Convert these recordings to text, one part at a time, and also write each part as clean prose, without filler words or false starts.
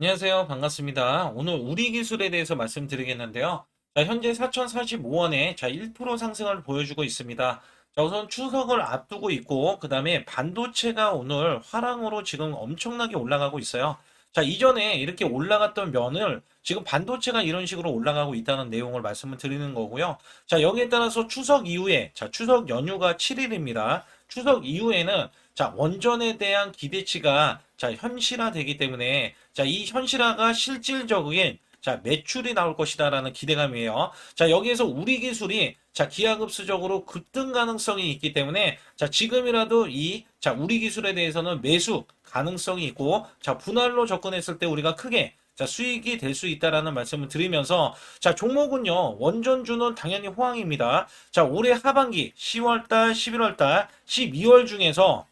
안녕하세요. 반갑습니다. 오늘 우리 기술에 대해서 말씀드리겠는데요. 자, 현재 4,045원에 1% 상승을 보여주고 있습니다. 자, 우선 추석을 앞두고 있고, 그 다음에 반도체가 오늘 화랑으로 지금 엄청나게 올라가고 있어요. 자, 이전에 이렇게 올라갔던 면을 지금 반도체가 이런 식으로 올라가고 있다는 내용을 말씀을 드리는 거고요. 자, 여기에 따라서 추석 이후에, 추석 연휴가 7일입니다. 추석 이후에는 원전에 대한 기대치가 현실화되기 때문에 이 현실화가 실질적인 매출이 나올 것이다라는 기대감이에요. 여기에서 우리 기술이 기하급수적으로 급등 가능성이 있기 때문에 지금이라도 우리 기술에 대해서는 매수 가능성이 있고 분할로 접근했을 때 우리가 크게 수익이 될 수 있다라는 말씀을 드리면서 종목은요. 원전주는 당연히 호황입니다. 올해 하반기 10월달, 11월달, 12월 중에서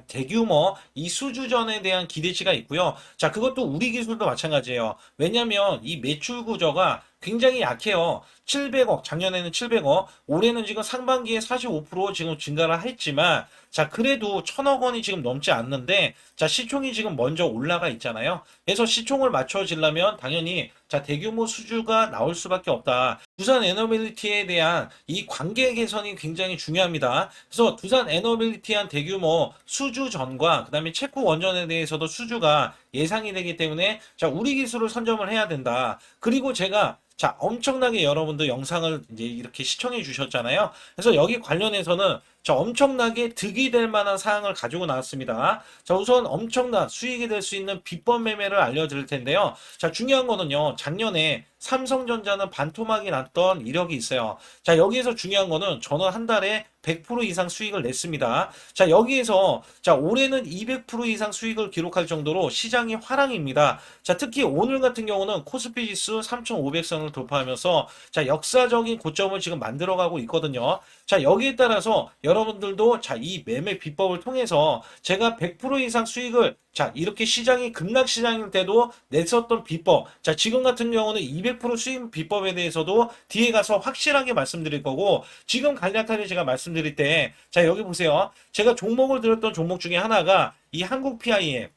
대규모 이 수주전에 대한 기대치가 있고요. 그것도 우리 기술도 마찬가지예요. 왜냐하면 이 매출 구조가 굉장히 약해요. 700억, 작년에는 700억, 올해는 지금 상반기에 45% 지금 증가를 했지만, 그래도 1000억 원이 지금 넘지 않는데, 시총이 지금 먼저 올라가 있잖아요. 그래서 시총을 맞춰지려면 당연히 대규모 수주가 나올 수밖에 없다. 두산 에너빌리티에 대한 이 관계 개선이 굉장히 중요합니다. 그래서 두산 에너빌리티한 대규모 수주전과 그다음에 체코 원전에 대해서도 수주가 예상이 되기 때문에 우리 기술을 선점을 해야 된다. 그리고 제가 엄청나게 여러분들 영상을 이제 이렇게 시청해 주셨잖아요. 그래서 여기 관련해서는 엄청나게 득이 될 만한 사항을 가지고 나왔습니다. 우선 엄청난 수익이 될 수 있는 비법 매매를 알려드릴 텐데요. 중요한 거는요. 작년에 삼성전자는 반토막이 났던 이력이 있어요. 여기에서 중요한 거는 저는 한 달에 100% 이상 수익을 냈습니다. 여기에서 올해는 200% 이상 수익을 기록할 정도로 시장이 화랑입니다. 특히 오늘 같은 경우는 코스피 지수 3,500선을 돌파하면서 역사적인 고점을 지금 만들어가고 있거든요. 여기에 따라서 여러분들도 이 매매 비법을 통해서 제가 100% 이상 수익을 이렇게 시장이 급락 시장일 때도 냈었던 비법. 지금 같은 경우는 200% 수익 비법에 대해서도 뒤에 가서 확실하게 말씀드릴 거고, 지금 간략하게 제가 말씀드릴 때, 여기 보세요. 제가 종목을 들었던 종목 중에 하나가 이 한국 PIM.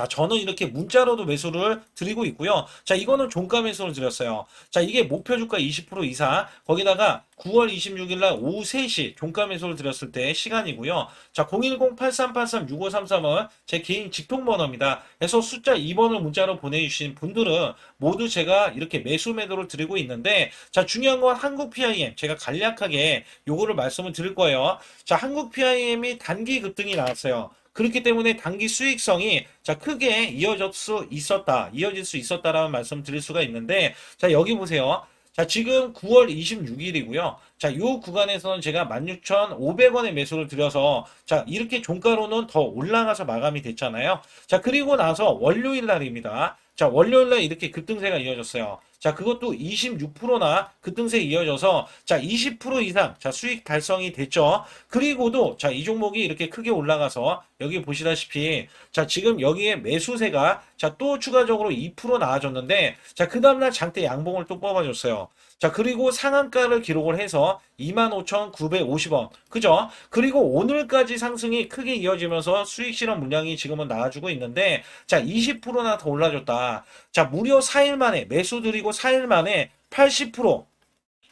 저는 이렇게 문자로도 매수를 드리고 있고요. 이거는 종가 매수를 드렸어요. 이게 목표 주가 20% 이상, 거기다가 9월 26일 날 오후 3시 종가 매수를 드렸을 때 시간이고요. 010-8383-6533은 제 개인 직통 번호입니다. 그래서 숫자 2번을 문자로 보내주신 분들은 모두 제가 이렇게 매수 매도를 드리고 있는데, 중요한 건 한국 PIM. 제가 간략하게 요거를 말씀을 드릴 거예요. 한국 PIM이 단기 급등이 나왔어요. 그렇기 때문에 단기 수익성이 크게 이어질 수 있었다라는 말씀 드릴 수가 있는데, 여기 보세요. 지금 9월 26일이고요. 요 구간에서는 제가 16,500원에 매수를 드려서, 이렇게 종가로는 더 올라가서 마감이 됐잖아요. 그리고 나서 월요일 날입니다. 월요일 날 이렇게 급등세가 이어졌어요. 그것도 26%나 급등세 이어져서 20% 이상 수익 달성이 됐죠. 그리고도 이 종목이 이렇게 크게 올라가서 여기 보시다시피 지금 여기에 매수세가 또 추가적으로 2% 나아졌는데 그 다음날 장대 양봉을 또 뽑아줬어요. 그리고 상한가를 기록을 해서 25,950원. 그죠? 그리고 오늘까지 상승이 크게 이어지면서 수익 실현 물량이 지금은 나와주고 있는데 20%나 더 올라줬다. 무려 4일 만에 매수 드리고 4일 만에 80%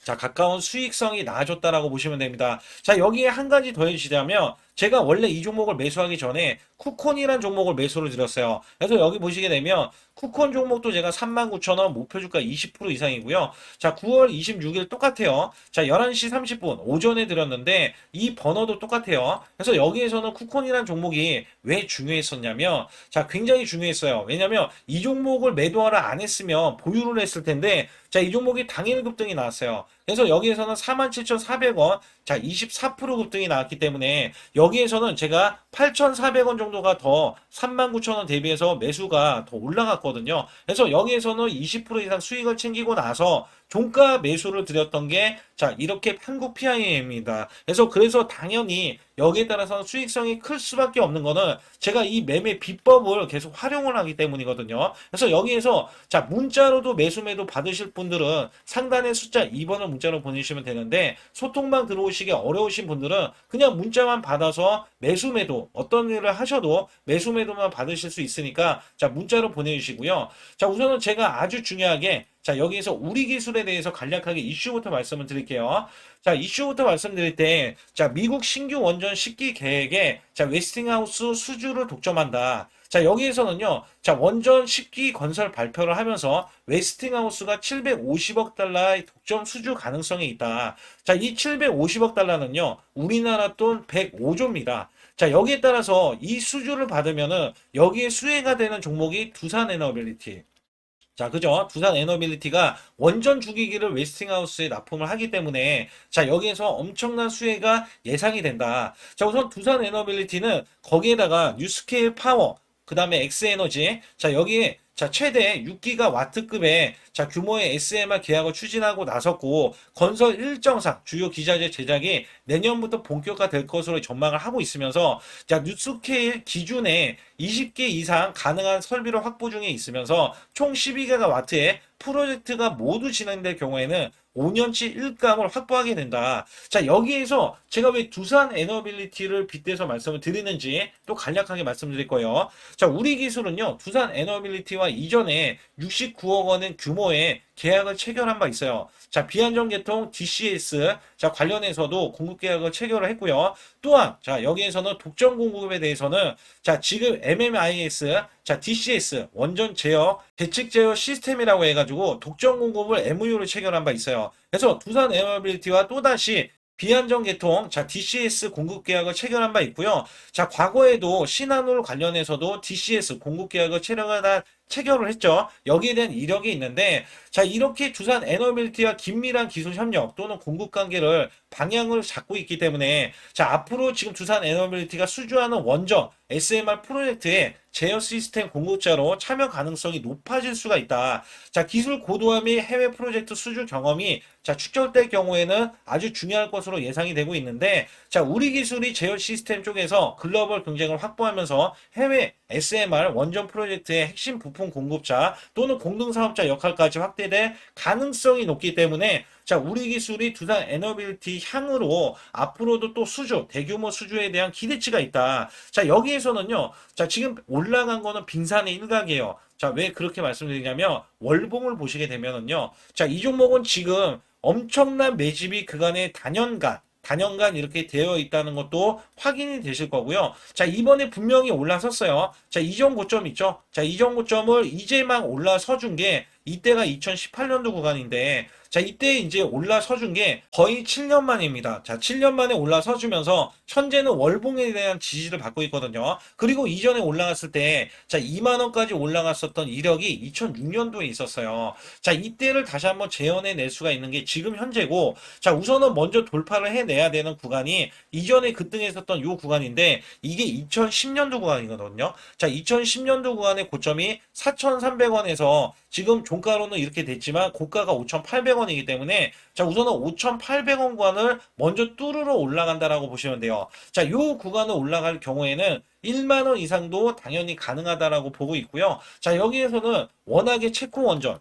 가까운 수익성이 나아졌다라고 보시면 됩니다. 여기에 한 가지 더 해주시자면, 제가 원래 이 종목을 매수하기 전에 쿠콘이란 종목을 매수를 드렸어요. 그래서 여기 보시게 되면, 쿠콘 종목도 제가 39,000원, 목표주가 20% 이상이고요. 9월 26일 똑같아요. 11시 30분 오전에 드렸는데, 이 번호도 똑같아요. 그래서 여기에서는 쿠콘이란 종목이 왜 중요했었냐면, 굉장히 중요했어요. 왜냐면, 이 종목을 매도하라 안 했으면 보유를 했을 텐데, 이 종목이 당일 급등이 나왔어요. 그래서 여기에서는 47,400원, 24% 급등이 나왔기 때문에 여기에서는 제가 8,400원 정도가 더 39,000원 대비해서 매수가 더 올라갔거든요. 그래서 여기에서는 20% 이상 수익을 챙기고 나서 종가 매수를 드렸던 게 자, 이렇게 한국 PIM입니다. 그래서 당연히 여기에 따라서 수익성이 클 수밖에 없는 거는 제가 이 매매 비법을 계속 활용을 하기 때문이거든요. 그래서 여기에서 자, 문자로도 매수 매도 받으실 분들은 상단의 숫자 2번을 문자로 보내주시면 되는데 소통방 들어오시기 어려우신 분들은 그냥 문자만 받아서 매수매도 어떤 일을 하셔도 매수매도만 받으실 수 있으니까 자, 문자로 보내주시고요. 자, 우선은 제가 아주 중요하게 자, 여기에서 우리 기술에 대해서 간략하게 이슈부터 말씀을 드릴게요. 자, 이슈부터 말씀드릴 때, 자, 미국 신규 원전 10기 계획에, 자, 웨스팅하우스 수주를 독점한다. 자, 여기에서는요, 자, 원전 10기 건설 발표를 하면서 웨스팅하우스가 750억 달러의 독점 수주 가능성이 있다. 자, 이 750억 달러는요, 우리나라 돈 105조입니다. 자, 여기에 따라서 이 수주를 받으면은 여기에 수혜가 되는 종목이 두산에너빌리티. 자, 그죠? 두산 에너빌리티가 원전 주기기를 웨스팅하우스에 납품을 하기 때문에 자, 여기에서 엄청난 수혜가 예상이 된다. 자, 우선 두산 에너빌리티는 거기에다가 뉴스케일 파워, 그 다음에 엑스에너지, 자, 여기에 자, 최대 6기가 와트급의 자, 규모의 SMR 계약을 추진하고 나섰고 건설 일정상 주요 기자재 제작이 내년부터 본격화될 것으로 전망을 하고 있으면서 자, 뉴스케일 기준에 20개 이상 가능한 설비를 확보 중에 있으면서 총 12기가와트의 프로젝트가 모두 진행될 경우에는 5년치 일감을 확보하게 된다. 자, 여기에서 제가 왜 두산 에너빌리티를 빗대서 말씀을 드리는지 또 간략하게 말씀드릴 거예요. 자, 우리 기술은요, 두산 에너빌리티와 이전에 69억 원의 규모의 계약을 체결한 바 있어요. 자, 비안정 계통 DCS 자, 관련해서도 공급 계약을 체결을 했고요. 또한 자, 여기에서는 독점 공급에 대해서는 자, 지금 MMIS 자, DCS 원전 제어 대책 제어 시스템이라고 해가지고 독점 공급을 MOU를 체결한 바 있어요. 그래서 두산 에너빌리티와 또다시 비안정 계통 자, DCS 공급 계약을 체결한 바 있고요. 자, 과거에도 신한울 관련해서도 DCS 공급 계약을 체결을 했죠. 여기에 대한 이력이 있는데 자, 이렇게 두산 에너빌리티와 긴밀한 기술 협력 또는 공급 관계를 방향을 잡고 있기 때문에 자, 앞으로 지금 두산 에너빌리티가 수주하는 원전 SMR 프로젝트에 제어 시스템 공급자로 참여 가능성이 높아질 수가 있다. 자, 기술 고도화 및 해외 프로젝트 수주 경험이 자, 축적될 경우에는 아주 중요할 것으로 예상이 되고 있는데 자, 우리 기술이 제어 시스템 쪽에서 글로벌 경쟁을 확보하면서 해외 SMR 원전 프로젝트의 핵심 부품 공급자 또는 공동사업자 역할까지 확대될 가능성이 높기 때문에 자, 우리 기술이 두산 에너빌리티 향으로 앞으로도 또 수주, 대규모 수주에 대한 기대치가 있다. 자, 여기에서는요, 자, 지금 올라간 거는 빙산의 일각이에요. 자, 왜 그렇게 말씀드리냐면, 월봉을 보시게 되면은요, 자, 이 종목은 지금 엄청난 매집이 그간의 단연간 이렇게 되어 있다는 것도 확인이 되실 거고요. 자, 이번에 분명히 올라섰어요. 자, 이전 고점 있죠? 자, 이전 고점을 이제 막 올라서 준 게 이때가 2018년도 구간인데 자, 이때 이제 올라서 준 게 거의 7년 만입니다. 자, 7년 만에 올라서 주면서 현재는 월봉에 대한 지지를 받고 있거든요. 그리고 이전에 올라갔을 때 자, 2만 원까지 올라갔었던 이력이 2006년도에 있었어요. 자, 이때를 다시 한번 재현해 낼 수가 있는 게 지금 현재고 자, 우선은 먼저 돌파를 해내야 되는 구간이 이전에 급등했었던 요 구간인데 이게 2010년도 구간이거든요. 자, 2010년도 구간의 고점이 4,300원에서 지금 종가로는 이렇게 됐지만 고가가 5,800원이기 때문에 자, 우선은 5,800원 구간을 먼저 뚫으러 올라간다라고 보시면 돼요. 자, 요 구간을 올라갈 경우에는 1만 원 이상도 당연히 가능하다라고 보고 있고요. 자, 여기에서는 워낙에 체코 원전,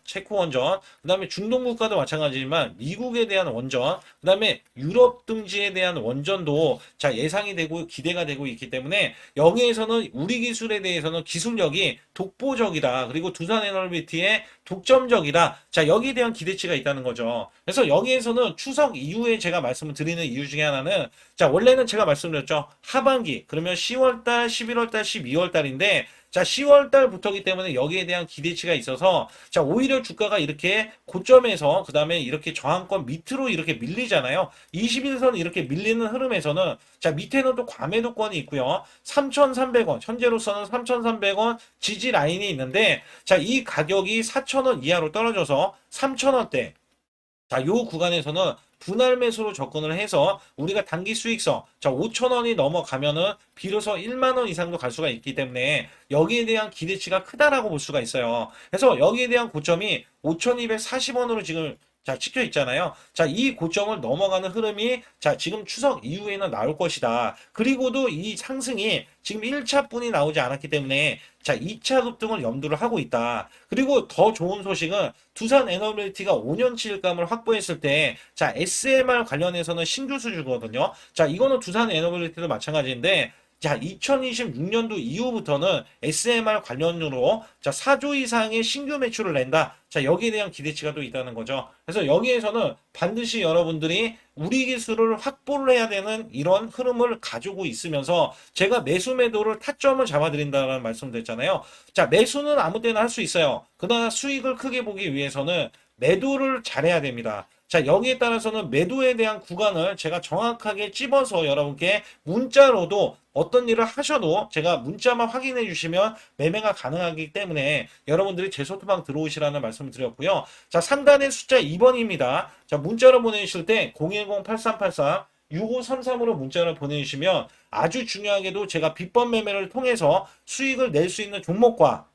그다음에 중동 국가도 마찬가지지만 미국에 대한 원전, 그다음에 유럽 등지에 대한 원전도 자, 예상이 되고 기대가 되고 있기 때문에 여기에서는 우리 기술에 대해서는 기술력이 독보적이다. 그리고 두산 에너비티의 독점적이다. 자, 여기에 대한 기대치가 있다는 거죠. 그래서 여기에서는 추석 이후에 제가 말씀을 드리는 이유 중에 하나는 자, 원래는 제가 말씀드렸죠. 하반기, 그러면 10월달, 11월달, 12월달인데 자, 10월달부터기 때문에 여기에 대한 기대치가 있어서 자, 오히려 주가가 이렇게 고점에서 그 다음에 이렇게 저항권 밑으로 이렇게 밀리잖아요. 21선 이렇게 밀리는 흐름에서는 자, 밑에는 또 과매도권이 있고요. 3,300원, 현재로서는 3,300원 지지 라인이 있는데 자, 이 가격이 4,000원 이하로 떨어져서 3,000원대 자, 요 구간에서는 분할 매수로 접근을 해서 우리가 단기 수익성, 자, 5,000원이 넘어가면은 비로소 1만 원 이상도 갈 수가 있기 때문에 여기에 대한 기대치가 크다라고 볼 수가 있어요. 그래서 여기에 대한 고점이 5,240원으로 지금 자, 찍혀 있잖아요. 자, 이 고점을 넘어가는 흐름이 자, 지금 추석 이후에는 나올 것이다. 그리고도 이 상승이 지금 1차뿐이 나오지 않았기 때문에 자, 2차 급등을 염두를 하고 있다. 그리고 더 좋은 소식은 두산 에너빌리티가 5년치 일감을 확보했을 때 자, SMR 관련해서는 신규 수주거든요. 자, 이거는 두산 에너빌리티도 마찬가지인데 자, 2026년도 이후부터는 SMR 관련으로 자, 4조 이상의 신규 매출을 낸다. 자, 여기에 대한 기대치가 또 있다는 거죠. 그래서 여기에서는 반드시 여러분들이 우리 기술을 확보를 해야 되는 이런 흐름을 가지고 있으면서 제가 매수 매도를 타점을 잡아드린다는 말씀드렸잖아요. 자, 매수는 아무 때나 할 수 있어요. 그러나 수익을 크게 보기 위해서는 매도를 잘해야 됩니다. 자, 여기에 따라서는 매도에 대한 구간을 제가 정확하게 찝어서 여러분께 문자로도 어떤 일을 하셔도 제가 문자만 확인해 주시면 매매가 가능하기 때문에 여러분들이 제 소통방 들어오시라는 말씀을 드렸고요. 자, 상단의 숫자 2번입니다. 자, 문자로 보내주실 때 010-8383 6533으로 문자를 보내주시면 아주 중요하게도 제가 비법 매매를 통해서 수익을 낼 수 있는 종목과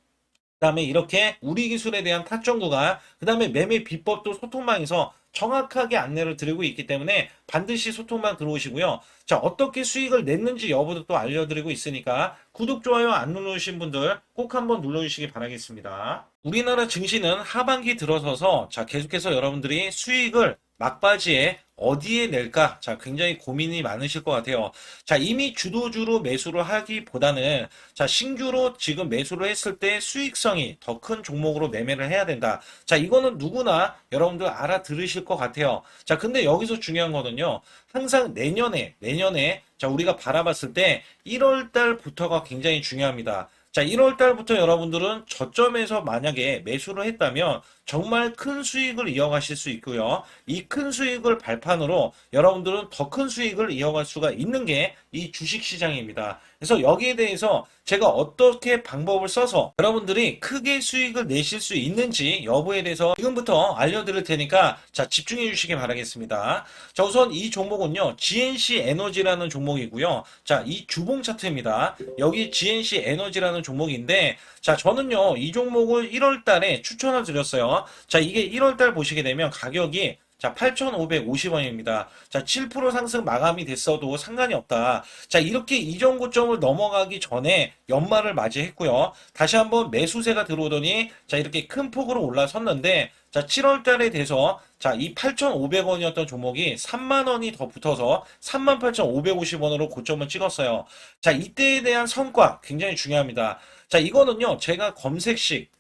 그다음에 이렇게 우리 기술에 대한 타점 구간, 그다음에 매매 비법도 소통방에서 정확하게 안내를 드리고 있기 때문에 반드시 소통방 들어오시고요. 자, 어떻게 수익을 냈는지 여부도 또 알려드리고 있으니까 구독, 좋아요 안 누르신 분들 꼭 한번 눌러주시기 바라겠습니다. 우리나라 증시는 하반기 들어서서 자, 계속해서 여러분들이 수익을 막바지에 어디에 낼까? 자, 굉장히 고민이 많으실 것 같아요. 자, 이미 주도주로 매수를 하기보다는 자, 신규로 지금 매수를 했을 때 수익성이 더 큰 종목으로 매매를 해야 된다. 자, 이거는 누구나 여러분들 알아들으실 것 같아요. 자, 근데 여기서 중요한 거는요. 항상 내년에 자, 우리가 바라봤을 때 1월 달부터가 굉장히 중요합니다. 자, 1월 달부터 여러분들은 저점에서 만약에 매수를 했다면 정말 큰 수익을 이어가실 수 있고요. 이 큰 수익을 발판으로 여러분들은 더 큰 수익을 이어갈 수가 있는 게 이 주식 시장입니다. 그래서 여기에 대해서 제가 어떻게 방법을 써서 여러분들이 크게 수익을 내실 수 있는지 여부에 대해서 지금부터 알려드릴 테니까 자, 집중해 주시기 바라겠습니다. 자, 우선 이 종목은요, GNC 에너지라는 종목이고요. 자, 이 주봉 차트입니다. 여기 GNC 에너지라는 종목인데 자, 저는요, 이 종목을 1월 달에 추천을 드렸어요. 자, 이게 1월 달 보시게 되면 가격이 자, 8,550원입니다. 자, 7% 상승 마감이 됐어도 상관이 없다. 자, 이렇게 이전 고점을 넘어가기 전에 연말을 맞이했고요. 다시 한번 매수세가 들어오더니 자, 이렇게 큰 폭으로 올라섰는데 자, 7월 달에 돼서 자, 이 8,500원이었던 종목이 3만 원이 더 붙어서 38,550원으로 고점을 찍었어요. 자, 이때에 대한 성과 굉장히 중요합니다. 자, 이거는요, 제가 검색식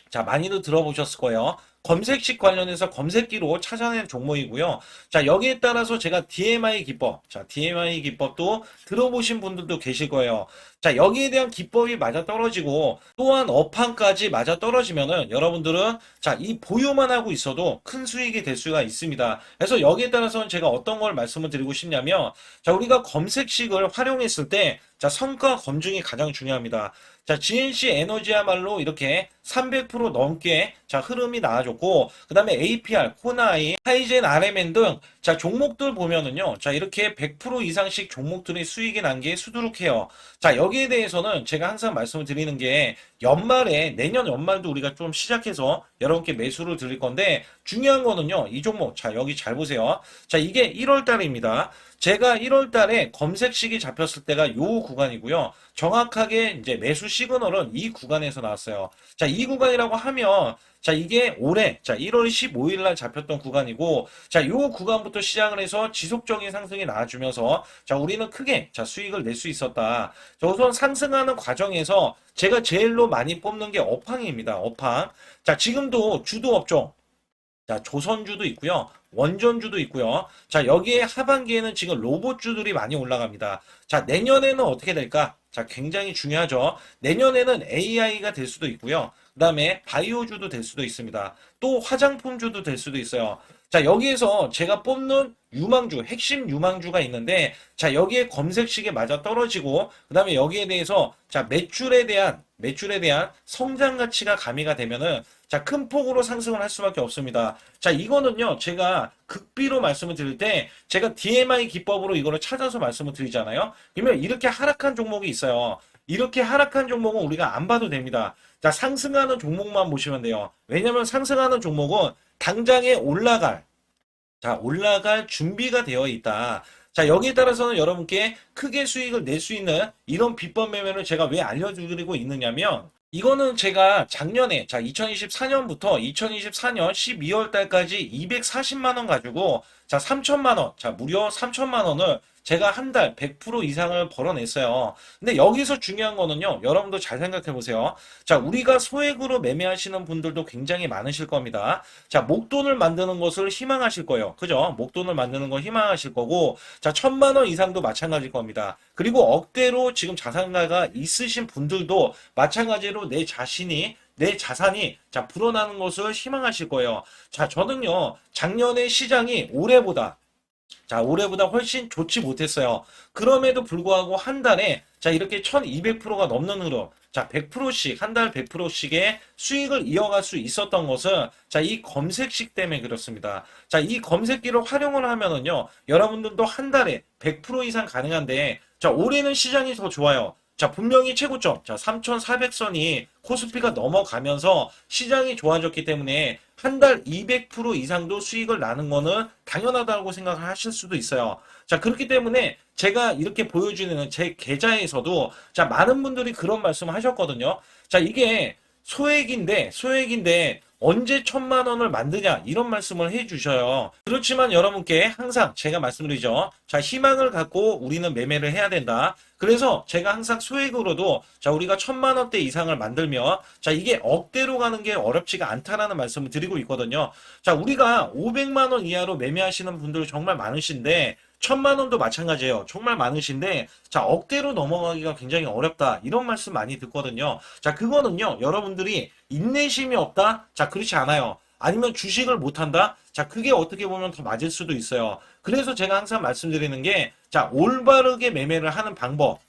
자, 많이들 들어보셨을 거예요. 검색식 관련해서 검색기로 찾아낸 종목이고요. 자, 여기에 따라서 제가 DMI 기법, 자, DMI 기법도 들어보신 분들도 계실 거예요. 자, 여기에 대한 기법이 맞아 떨어지고 또한 업황까지 맞아 떨어지면은 여러분들은 자, 이 보유만 하고 있어도 큰 수익이 될 수가 있습니다. 그래서 여기에 따라서는 제가 어떤 걸 말씀을 드리고 싶냐면 자, 우리가 검색식을 활용했을 때 자, 성과 검증이 가장 중요합니다. 자, GNC 에너지야말로 이렇게 300% 넘게 자, 흐름이 나와줬고, 그 다음에 APR, 코나이, 하이젠, RMN 등 자, 종목들 보면은요. 자, 이렇게 100% 이상씩 종목들이 수익이 난 게 수두룩해요. 자, 여기에 대해서는 제가 항상 말씀을 드리는 게 연말에 내년 연말도 우리가 좀 시작해서 여러분께 매수를 드릴 건데 중요한 거는요. 이 종목 자, 여기 잘 보세요. 자, 이게 1월 달입니다. 제가 1월 달에 검색식이 잡혔을 때가 요 구간이고요. 정확하게 이제 매수 시그널은 이 구간에서 나왔어요. 자, 이 구간이라고 하면 자, 이게 올해 자, 1월 15일 날 잡혔던 구간이고 자, 요 구간부터 시작을 해서 지속적인 상승이 나와주면서 자, 우리는 크게 자, 수익을 낼 수 있었다. 자, 우선 상승하는 과정에서 제가 제일로 많이 뽑는 게 업황입니다. 업황. 자, 지금도 주도 업종 자, 조선주도 있고요. 원전주도 있고요. 자, 여기에 하반기에는 지금 로봇주들이 많이 올라갑니다. 자, 내년에는 어떻게 될까? 자, 굉장히 중요하죠. 내년에는 AI가 될 수도 있고요. 그 다음에 바이오주도 될 수도 있습니다. 또 화장품주도 될 수도 있어요. 자, 여기에서 제가 뽑는 유망주, 핵심 유망주가 있는데, 자, 여기에 검색식에 맞아 떨어지고, 그 다음에 여기에 대해서, 자, 매출에 대한 성장 가치가 가미가 되면은, 자, 큰 폭으로 상승을 할 수밖에 없습니다. 자, 이거는요, 제가 극비로 말씀을 드릴 때, 제가 DMI 기법으로 이거를 찾아서 말씀을 드리잖아요. 그러면 이렇게 하락한 종목이 있어요. 이렇게 하락한 종목은 우리가 안 봐도 됩니다. 자, 상승하는 종목만 보시면 돼요. 왜냐면 상승하는 종목은 당장에 올라갈 준비가 되어 있다. 자, 여기에 따라서는 여러분께 크게 수익을 낼 수 있는 이런 비법 매매를 제가 왜 알려드리고 있느냐면, 이거는 제가 작년에, 자, 2024년부터 2024년 12월 달까지 240만 원 가지고, 자, 3천만 원, 자, 무려 3천만 원을 제가 한 달 100% 이상을 벌어냈어요. 근데 여기서 중요한 거는요, 여러분도 잘 생각해 보세요. 자, 우리가 소액으로 매매하시는 분들도 굉장히 많으실 겁니다. 자, 목돈을 만드는 것을 희망하실 거예요. 그죠? 목돈을 만드는 걸 희망하실 거고, 자, 1,000만 원 이상도 마찬가지일 겁니다. 그리고 억대로 지금 자산가가 있으신 분들도 마찬가지로 내 자산이 자 불어나는 것을 희망하실 거예요. 자, 저는요 작년에 시장이 올해보다 훨씬 좋지 못했어요. 그럼에도 불구하고 한 달에 자 이렇게 1200%가 넘는 흐름, 자 100%씩 한 달 100%씩의 수익을 이어갈 수 있었던 것은 자 이 검색식 때문에 그렇습니다. 자, 이 검색기를 활용을 하면은요 여러분들도 한 달에 100% 이상 가능한데, 자 올해는 시장이 더 좋아요. 자, 분명히 최고점, 자, 3,400선이 코스피가 넘어가면서 시장이 좋아졌기 때문에 한 달 200% 이상도 수익을 나는 거는 당연하다고 생각을 하실 수도 있어요. 자, 그렇기 때문에 제가 이렇게 보여주는 제 계좌에서도 자, 많은 분들이 그런 말씀을 하셨거든요. 자, 이게 소액인데 언제 1,000만 원을 만드냐 이런 말씀을 해주셔요. 그렇지만 여러분께 항상 제가 말씀드리죠. 자, 희망을 갖고 우리는 매매를 해야 된다. 그래서 제가 항상 소액으로도 자 우리가 1,000만 원대 이상을 만들면 자 이게 억대로 가는 게 어렵지가 않다라는 말씀을 드리고 있거든요. 자, 우리가 500만 원 이하로 매매하시는 분들 정말 많으신데 1,000만 원도 마찬가지예요. 정말 많으신데 자 억대로 넘어가기가 굉장히 어렵다 이런 말씀 많이 듣거든요. 자, 그거는요 여러분들이 인내심이 없다? 자, 그렇지 않아요. 아니면 주식을 못한다? 자, 그게 어떻게 보면 더 맞을 수도 있어요. 그래서 제가 항상 말씀드리는 게 자 올바르게 매매를 하는 방법,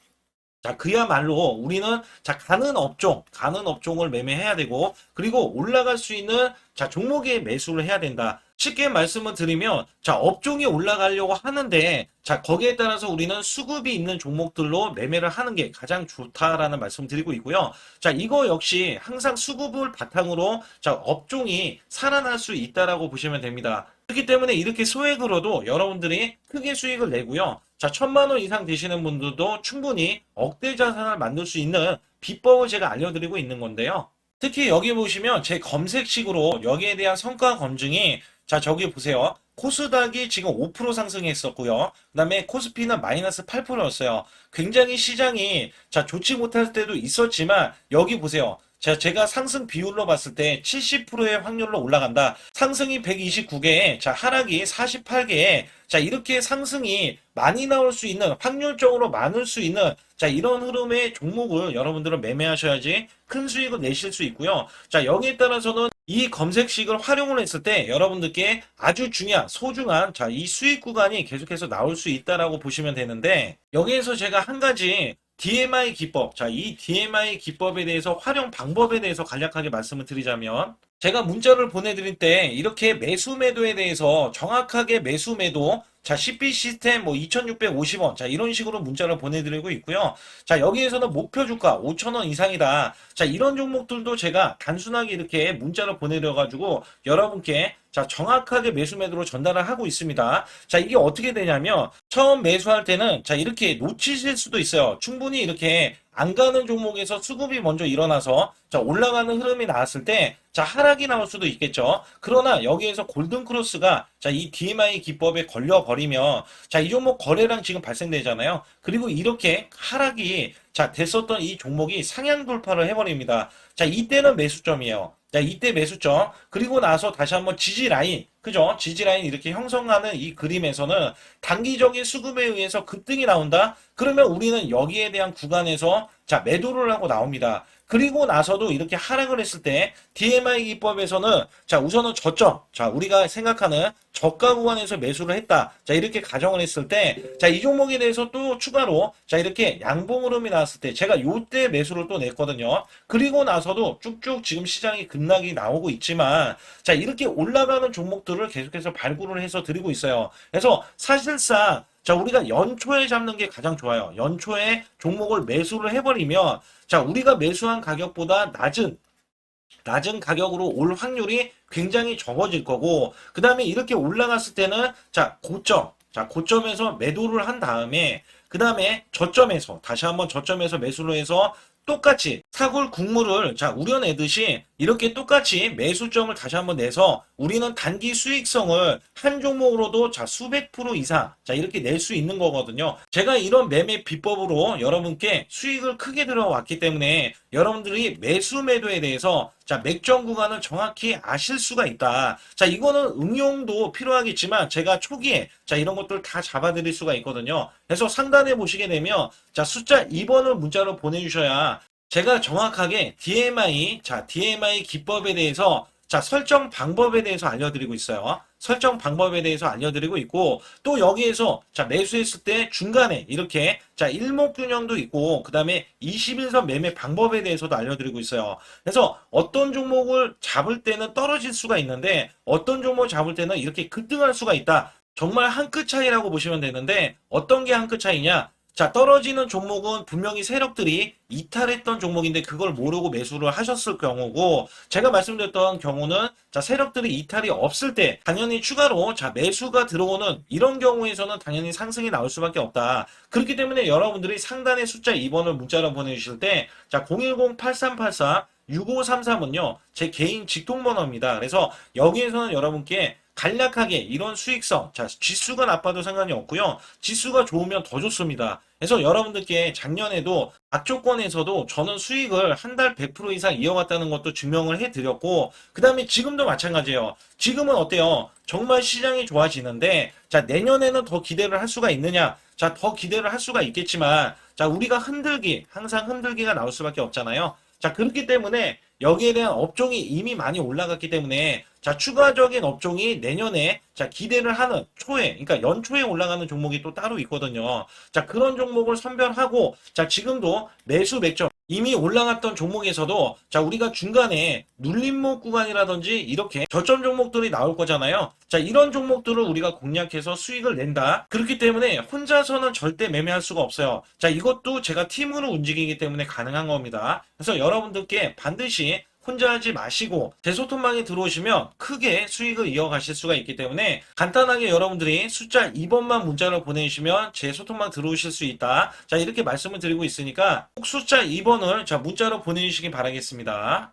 자, 그야말로 우리는 자, 가는 업종을 매매해야 되고, 그리고 올라갈 수 있는 자, 종목에 매수를 해야 된다. 쉽게 말씀을 드리면, 자, 업종이 올라가려고 하는데, 자, 거기에 따라서 우리는 수급이 있는 종목들로 매매를 하는 게 가장 좋다라는 말씀 드리고 있고요. 자, 이거 역시 항상 수급을 바탕으로 자, 업종이 살아날 수 있다라고 보시면 됩니다. 그렇기 때문에 이렇게 소액으로도 여러분들이 크게 수익을 내고요. 자, 1,000만 원 이상 되시는 분들도 충분히 억대 자산을 만들 수 있는 비법을 제가 알려드리고 있는 건데요. 특히 여기 보시면 제 검색식으로 여기에 대한 성과 검증이 자, 저기 보세요. 코스닥이 지금 5% 상승했었고요. 그 다음에 코스피는 마이너스 8%였어요. 굉장히 시장이 자, 좋지 못할 때도 있었지만 여기 보세요. 자, 제가 상승 비율로 봤을 때 70%의 확률로 올라간다. 상승이 129개에, 자, 하락이 48개에, 자, 이렇게 상승이 많이 나올 수 있는, 확률적으로 많을 수 있는, 자, 이런 흐름의 종목을 여러분들은 매매하셔야지 큰 수익을 내실 수 있고요. 자, 여기에 따라서는 이 검색식을 활용을 했을 때 여러분들께 아주 소중한, 자, 이 수익 구간이 계속해서 나올 수 있다라고 보시면 되는데, 여기에서 제가 한 가지 DMI 기법, 자, 이 DMI 기법에 대해서 활용 방법에 대해서 간략하게 말씀을 드리자면, 제가 문자를 보내드릴 때 이렇게 매수 매도에 대해서 정확하게 매수 매도, 자, CP 시스템 뭐 2,650원, 자, 이런 식으로 문자를 보내드리고 있고요. 자, 여기에서는 목표 주가 5,000원 이상이다. 자, 이런 종목들도 제가 단순하게 이렇게 문자를 보내드려가지고 여러분께 자, 정확하게 매수 매도로 전달을 하고 있습니다. 자, 이게 어떻게 되냐면 처음 매수할 때는 자, 이렇게 놓치실 수도 있어요. 충분히 이렇게 안 가는 종목에서 수급이 먼저 일어나서 자, 올라가는 흐름이 나왔을 때 자, 하락이 나올 수도 있겠죠. 그러나 여기에서 골든 크로스가 자, 이 DMI 기법에 걸려 버리면 자, 이 종목 거래량 지금 발생되잖아요. 그리고 이렇게 하락이 자, 됐었던 이 종목이 상향 돌파를 해버립니다. 자, 이때는 매수점이에요. 자, 이때 매수점. 그리고 나서 다시 한번 지지 라인. 그죠? 지지 라인 이렇게 형성하는 이 그림에서는 단기적인 수급에 의해서 급등이 나온다? 그러면 우리는 여기에 대한 구간에서 자, 매도를 하고 나옵니다. 그리고 나서도 이렇게 하락을 했을 때 DMI 기법에서는 자, 우선은 저점. 자, 우리가 생각하는 저가 구간에서 매수를 했다. 자, 이렇게 가정을 했을 때 자, 이 종목에 대해서 또 추가로 자, 이렇게 양봉 흐름이 나왔을 때 제가 요때 매수를 또 냈거든요. 그리고 나서도 쭉쭉 지금 시장이 급락이 나오고 있지만 자, 이렇게 올라가는 종목들 종목들을 계속해서 발굴을 해서 드리고 있어요. 그래서 사실상 자, 우리가 연초에 잡는 게 가장 좋아요. 연초에 종목을 매수를 해버리면 자, 우리가 매수한 가격보다 낮은 가격으로 올 확률이 굉장히 적어질 거고, 그 다음에 이렇게 올라갔을 때는, 고점에서 매도를 한 다음에, 그 다음에 저점에서, 다시 한번 저점에서 매수를 해서 똑같이 사골 국물을 우려내듯이 이렇게 똑같이 매수점을 다시 한번 내서 우리는 단기 수익성을 한 종목으로도 수백 프로 이상 이렇게 낼 수 있는 거거든요. 제가 이런 매매 비법으로 여러분께 수익을 크게 들어왔기 때문에 여러분들이 매수 매도에 대해서 맥점 구간을 정확히 아실 수가 있다. 이거는 응용도 필요하겠지만 제가 초기에 이런 것들 다 잡아드릴 수가 있거든요. 그래서 상단에 보시게 되면 숫자 2번을 문자로 보내주셔야 제가 정확하게 DMI 기법에 대해서 설정 방법에 대해서 알려드리고 있어요. 설정 방법에 대해서 알려드리고 있고, 또 여기에서 매수했을 때 중간에 이렇게 일목균형도 있고, 그 다음에 21선 매매 방법에 대해서도 알려드리고 있어요. 그래서 어떤 종목을 잡을 때는 떨어질 수가 있는데 어떤 종목을 잡을 때는 이렇게 급등할 수가 있다. 정말 한 끗 차이라고 보시면 되는데, 어떤 게 한 끗 차이냐? 떨어지는 종목은 분명히 세력들이 이탈했던 종목인데 그걸 모르고 매수를 하셨을 경우고, 제가 말씀드렸던 경우는 세력들이 이탈이 없을 때 당연히 추가로 매수가 들어오는 이런 경우에서는 당연히 상승이 나올 수밖에 없다. 그렇기 때문에 여러분들이 상단에 숫자 2번을 문자로 보내주실 때 010-8384-6533은요 제 개인 직통번호입니다. 그래서 여기에서는 여러분께 간략하게 이런 수익성, 지수가 나빠도 상관이 없고요. 지수가 좋으면 더 좋습니다. 그래서 여러분들께 작년에도 악조건에서도 저는 수익을 한 달 100% 이상 이어갔다는 것도 증명을 해드렸고, 그 다음에 지금도 마찬가지예요. 지금은 어때요? 정말 시장이 좋아지는데, 내년에는 더 기대를 할 수가 있느냐? 더 기대를 할 수가 있겠지만, 우리가 항상 흔들기가 나올 수밖에 없잖아요. 그렇기 때문에 여기에 대한 업종이 이미 많이 올라갔기 때문에 추가적인 업종이 내년에 기대를 하는 그러니까 연초에 올라가는 종목이 또 따로 있거든요. 그런 종목을 선별하고 지금도 매수 맥점 이미 올라갔던 종목에서도 우리가 중간에 눌림목 구간이라든지 이렇게 저점 종목들이 나올 거잖아요. 이런 종목들을 우리가 공략해서 수익을 낸다. 그렇기 때문에 혼자서는 절대 매매할 수가 없어요. 이것도 제가 팀으로 움직이기 때문에 가능한 겁니다. 그래서 여러분들께 반드시 혼자 하지 마시고 제 소통방에 들어오시면 크게 수익을 이어가실 수가 있기 때문에 간단하게 여러분들이 숫자 2번만 문자로 보내주시면 제 소통방 들어오실 수 있다. 이렇게 말씀을 드리고 있으니까 꼭 숫자 2번을 문자로 보내주시기 바라겠습니다.